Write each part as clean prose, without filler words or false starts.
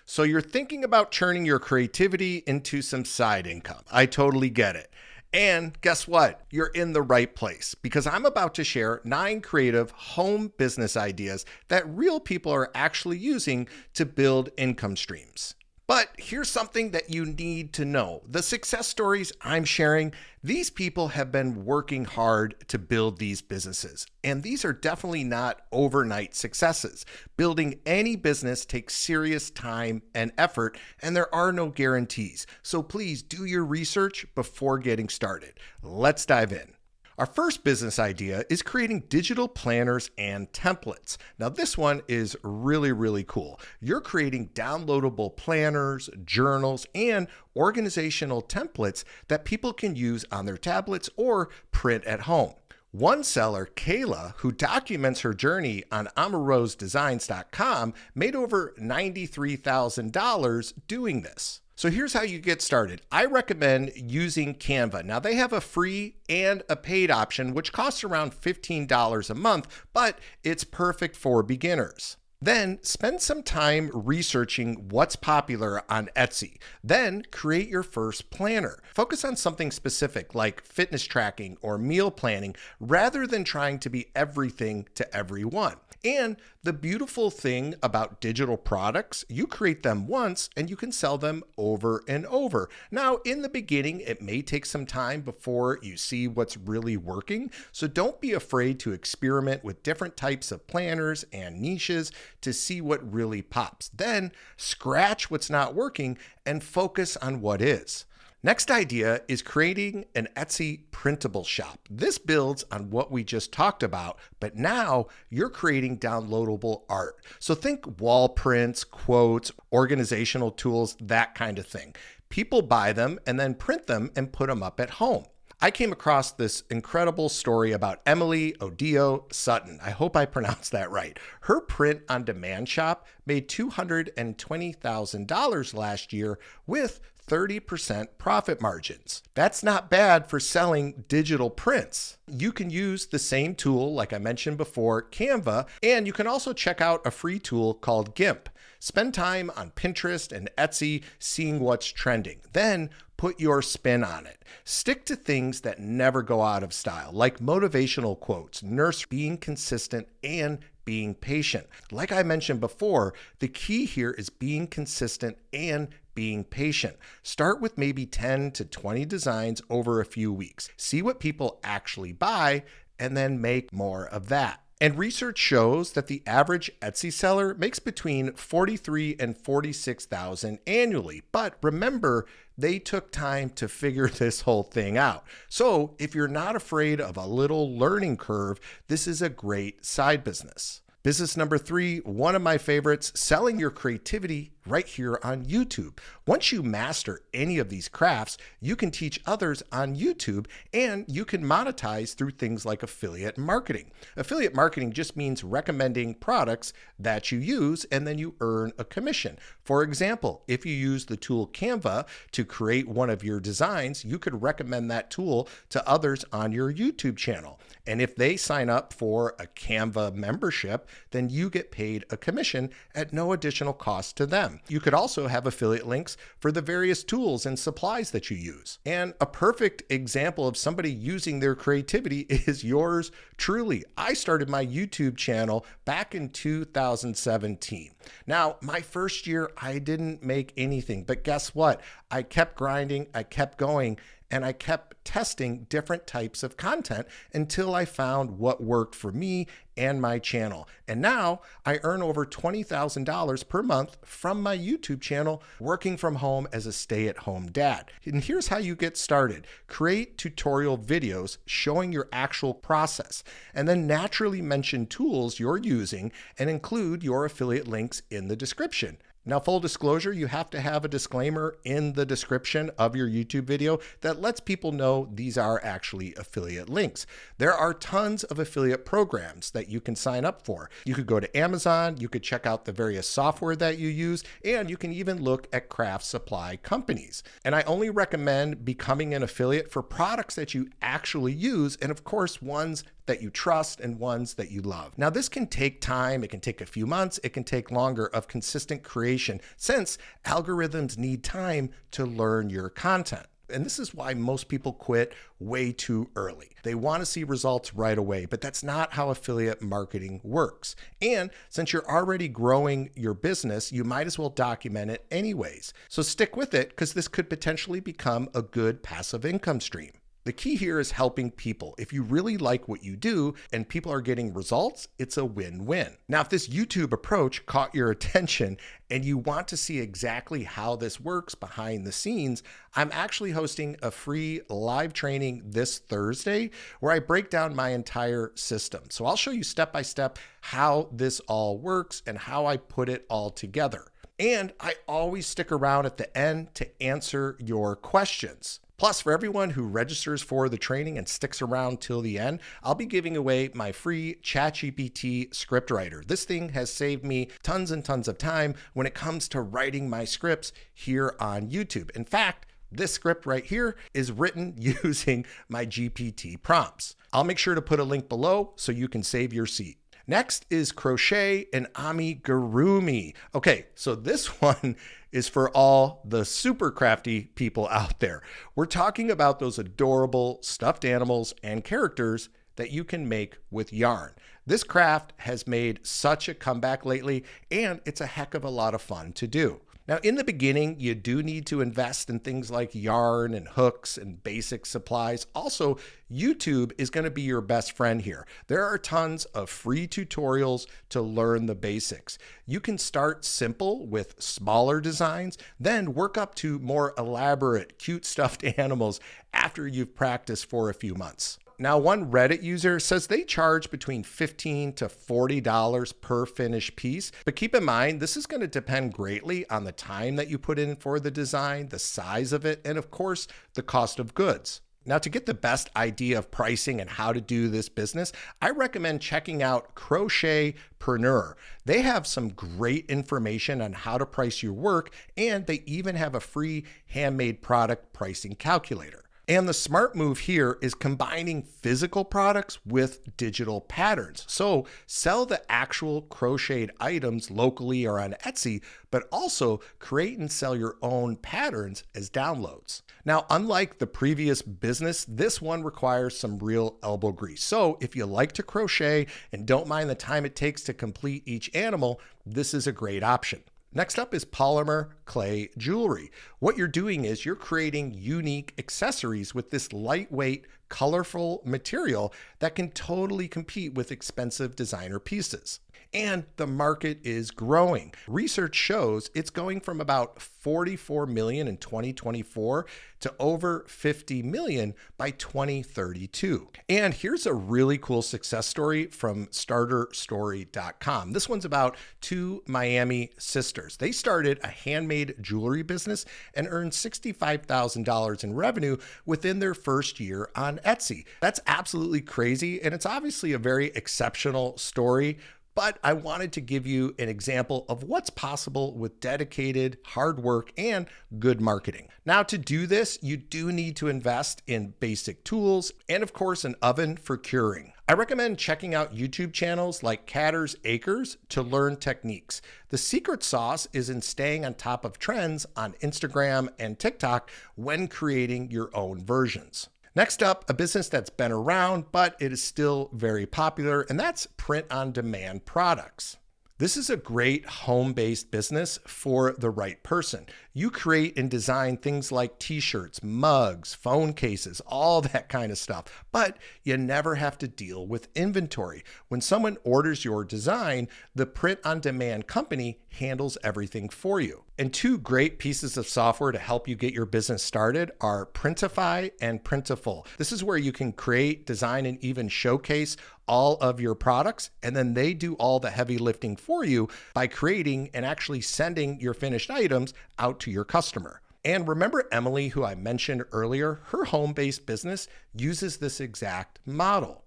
So you're thinking about turning your creativity into some side income. I totally get it. And guess what? You're in the right place because I'm about to share 9 creative home business ideas that real people are actually using to build income streams. But here's something that you need to know. The success stories I'm sharing, these people have been working hard to build these businesses. And these are definitely not overnight successes. Building any business takes serious time and effort, and there are no guarantees. So please do your research before getting started. Let's dive in. Our first business idea is creating digital planners and templates. Now, this one is really cool. You're creating downloadable planners, journals, and organizational templates that people can use on their tablets or print at home. One seller, Kayla, who documents her journey on amarosedesigns.com, made over $93,000 doing this. So here's how you get started. I recommend using Canva. Now they have a free and a paid option, which costs around $15 a month, but it's perfect for beginners. Then spend some time researching what's popular on Etsy. Then create your first planner. Focus on something specific like fitness tracking or meal planning rather than trying to be everything to everyone. And the beautiful thing about digital products, you create them once and you can sell them over and over. Now, in the beginning, it may take some time before you see what's really working. So don't be afraid to experiment with different types of planners and niches to see what really pops. Then scratch what's not working and focus on what is. Next idea is creating an Etsy printable shop. This builds on what we just talked about, but now you're creating downloadable art. So think wall prints, quotes, organizational tools, that kind of thing. People buy them and then print them and put them up at home. I came across this incredible story about Emily Odio Sutton. I hope I pronounced that right. Her print-on-demand shop made $220,000 last year with 30% profit margins. That's not bad for selling digital prints. You can use the same tool, like I mentioned before, Canva, and you can also check out a free tool called GIMP. Spend time on Pinterest and Etsy seeing what's trending. Then put your spin on it. Stick to things that never go out of style, like motivational quotes, being consistent, and being patient. Like I mentioned before, the key here is being consistent and being patient. Start with maybe 10 to 20 designs over a few weeks. See what people actually buy, and then make more of that. And research shows that the average Etsy seller makes between $43,000 and $46,000 annually. But remember, they took time to figure this whole thing out. So if you're not afraid of a little learning curve, this is a great side business. Business number 3, one of my favorites, selling your creativity right here on YouTube. Once you master any of these crafts, you can teach others on YouTube and you can monetize through things like affiliate marketing. Affiliate marketing just means recommending products that you use and then you earn a commission. For example, if you use the tool Canva to create one of your designs, you could recommend that tool to others on your YouTube channel. And if they sign up for a Canva membership, then you get paid a commission at no additional cost to them. You could also have affiliate links for the various tools and supplies that you use. And a perfect example of somebody using their creativity is yours truly. I started my YouTube channel back in 2017. Now, my first year, I didn't make anything, but guess what? I kept grinding, I kept going, and I kept testing different types of content until I found what worked for me and my channel. And now I earn over $20,000 per month from my YouTube channel working from home as a stay-at-home dad. And here's how you get started. Create tutorial videos showing your actual process, and then naturally mention tools you're using and include your affiliate links in the description. Now, full disclosure, you have to have a disclaimer in the description of your YouTube video that lets people know these are actually affiliate links. There are tons of affiliate programs that you can sign up for. You could go to Amazon, you could check out the various software that you use, and you can even look at craft supply companies. And I only recommend becoming an affiliate for products that you actually use, and of course, ones that you trust and ones that you love. Now, this can take time. It can take a few months. It can take longer of consistent creation since algorithms need time to learn your content. And this is why most people quit way too early. They want to see results right away, but that's not how affiliate marketing works. And since you're already growing your business, you might as well document it anyways. So stick with it because this could potentially become a good passive income stream. The key here is helping people. If you really like what you do and people are getting results, it's a win-win. Now, if this YouTube approach caught your attention and you want to see exactly how this works behind the scenes, I'm actually hosting a free live training this Thursday where I break down my entire system. So I'll show you step by step how this all works and how I put it all together. And I always stick around at the end to answer your questions. Plus, for everyone who registers for the training and sticks around till the end, I'll be giving away my free ChatGPT scriptwriter. This thing has saved me tons and tons of time when it comes to writing my scripts here on YouTube. In fact, this script right here is written using my GPT prompts. I'll make sure to put a link below so you can save your seat. Next is crochet and amigurumi. Okay, so this one is for all the super crafty people out there. We're talking about those adorable stuffed animals and characters that you can make with yarn. This craft has made such a comeback lately, and it's a heck of a lot of fun to do. Now, in the beginning, you do need to invest in things like yarn and hooks and basic supplies. Also, YouTube is going to be your best friend here. There are tons of free tutorials to learn the basics. You can start simple with smaller designs, then work up to more elaborate, cute stuffed animals after you've practiced for a few months. Now, one Reddit user says they charge between $15 to $40 per finished piece, but keep in mind, this is going to depend greatly on the time that you put in for the design, the size of it, and of course, the cost of goods. Now, to get the best idea of pricing and how to do this business, I recommend checking out Crochetpreneur. They have some great information on how to price your work, and they even have a free handmade product pricing calculator. And the smart move here is combining physical products with digital patterns. So sell the actual crocheted items locally or on Etsy, but also create and sell your own patterns as downloads. Now, unlike the previous business, this one requires some real elbow grease. So if you like to crochet and don't mind the time it takes to complete each animal, this is a great option. Next up is polymer clay jewelry. What you're doing is you're creating unique accessories with this lightweight, colorful material that can totally compete with expensive designer pieces. And the market is growing. Research shows it's going from about 44 million in 2024 to over 50 million by 2032. And here's a really cool success story from starterstory.com. This one's about two Miami sisters. They started a handmade jewelry business and earned $65,000 in revenue within their first year on Etsy. That's absolutely crazy, and it's obviously a very exceptional story. But I wanted to give you an example of what's possible with dedicated hard work and good marketing. Now, to do this, you do need to invest in basic tools and, of course, an oven for curing. I recommend checking out YouTube channels like Catter's Acres to learn techniques. The secret sauce is in staying on top of trends on Instagram and TikTok when creating your own versions. Next up, a business that's been around, but it is still very popular, and that's print-on-demand products. This is a great home-based business for the right person. You create and design things like t-shirts, mugs, phone cases, all that kind of stuff, but you never have to deal with inventory. When someone orders your design, the print-on-demand company handles everything for you. And two great pieces of software to help you get your business started are Printify and Printful. This is where you can create, design, and even showcase all of your products, and then they do all the heavy lifting for you by creating and actually sending your finished items out to your customer. And remember Emily, who I mentioned earlier, her home-based business uses this exact model.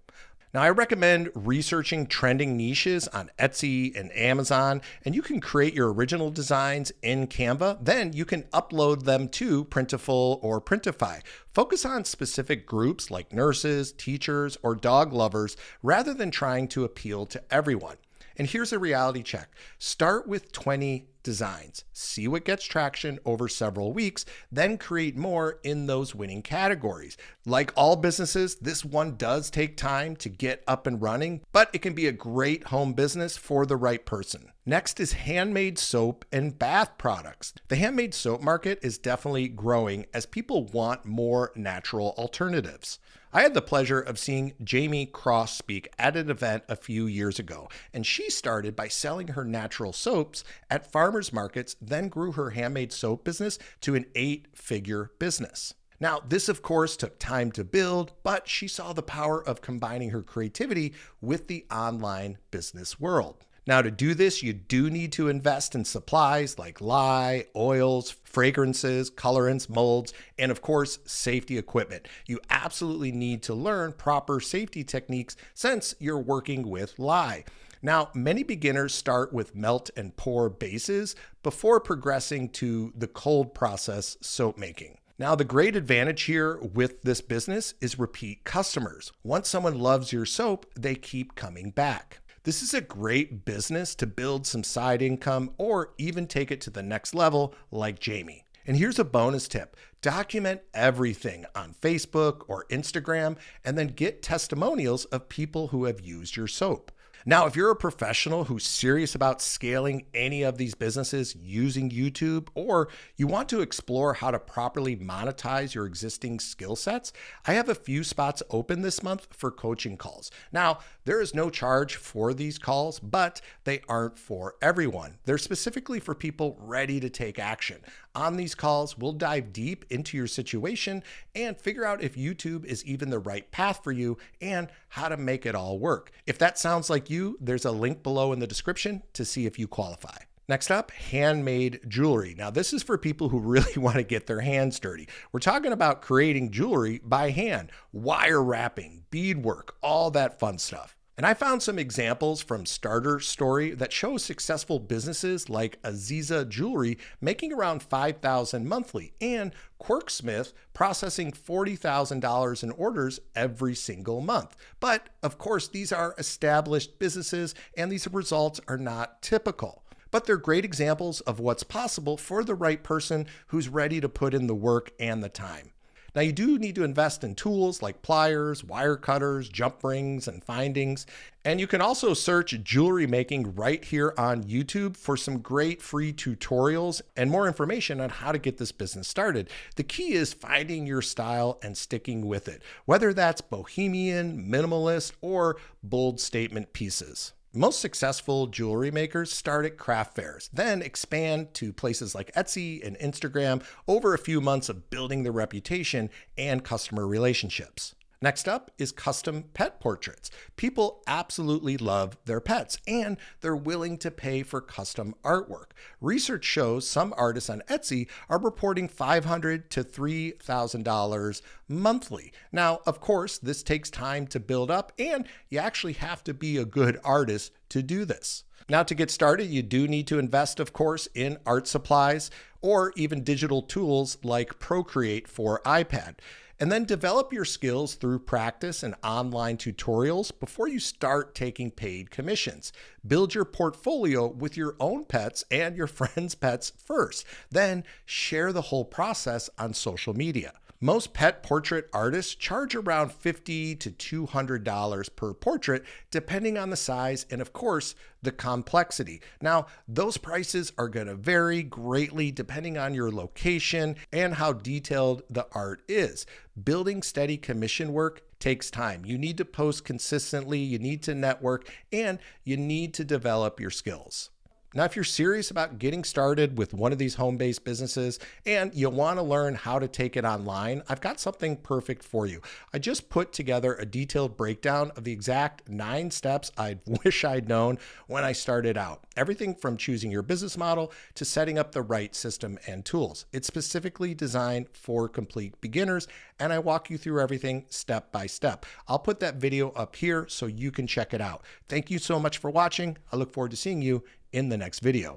Now, I recommend researching trending niches on Etsy and Amazon, and you can create your original designs in Canva. Then you can upload them to Printful or Printify. Focus on specific groups like nurses, teachers, or dog lovers rather than trying to appeal to everyone. And here's a reality check. Start with 20 designs. See what gets traction over several weeks, then create more in those winning categories. Like all businesses, this one does take time to get up and running, but it can be a great home business for the right person. Next is handmade soap and bath products. The handmade soap market is definitely growing as people want more natural alternatives. I had the pleasure of seeing Jamie Cross speak at an event a few years ago, and she started by selling her natural soaps at farmers markets, then grew her handmade soap business to an 8-figure business. Now, this of course took time to build, but she saw the power of combining her creativity with the online business world. Now, to do this, you do need to invest in supplies like lye, oils, fragrances, colorants, molds, and of course, safety equipment. You absolutely need to learn proper safety techniques since you're working with lye. Now, many beginners start with melt and pour bases before progressing to the cold process soap making. Now, the great advantage here with this business is repeat customers. Once someone loves your soap, they keep coming back. This is a great business to build some side income or even take it to the next level like Jamie. And here's a bonus tip. Document everything on Facebook or Instagram and then get testimonials of people who have used your soap. Now, if you're a professional who's serious about scaling any of these businesses using YouTube, or you want to explore how to properly monetize your existing skill sets, I have a few spots open this month for coaching calls. Now, there is no charge for these calls, but they aren't for everyone. They're specifically for people ready to take action. On these calls, we'll dive deep into your situation and figure out if YouTube is even the right path for you and how to make it all work. If that sounds like you, there's a link below in the description to see if you qualify. Next up, handmade jewelry. Now, this is for people who really want to get their hands dirty. We're talking about creating jewelry by hand, wire wrapping, beadwork, all that fun stuff. And I found some examples from Starter Story that show successful businesses like Aziza Jewelry making around $5,000 monthly and Quirksmith processing $40,000 in orders every single month. But of course, these are established businesses and these results are not typical. But they're great examples of what's possible for the right person who's ready to put in the work and the time. Now, you do need to invest in tools like pliers, wire cutters, jump rings, and findings. And you can also search jewelry making right here on YouTube for some great free tutorials and more information on how to get this business started. The key is finding your style and sticking with it, whether that's bohemian, minimalist, or bold statement pieces. Most successful jewelry makers start at craft fairs, then expand to places like Etsy and Instagram over a few months of building their reputation and customer relationships. Next up is custom pet portraits. People absolutely love their pets and they're willing to pay for custom artwork. Research shows some artists on Etsy are reporting $500 to $3,000 monthly. Now, of course, this takes time to build up and you actually have to be a good artist to do this. Now, to get started, you do need to invest, of course, in art supplies or even digital tools like Procreate for iPad. And then develop your skills through practice and online tutorials before you start taking paid commissions. Build your portfolio with your own pets and your friends' pets first. Then share the whole process on social media. Most pet portrait artists charge around $50 to $200 per portrait, depending on the size and, of course, the complexity. Now, those prices are going to vary greatly depending on your location and how detailed the art is. Building steady commission work takes time. You need to post consistently, you need to network, and you need to develop your skills. Now, if you're serious about getting started with one of these home-based businesses and you want to learn how to take it online, I've got something perfect for you. I just put together a detailed breakdown of the exact 9 steps I wish I'd known when I started out. Everything from choosing your business model to setting up the right system and tools. It's specifically designed for complete beginners, and I walk you through everything step by step. I'll put that video up here so you can check it out. Thank you so much for watching. I look forward to seeing you in the next video.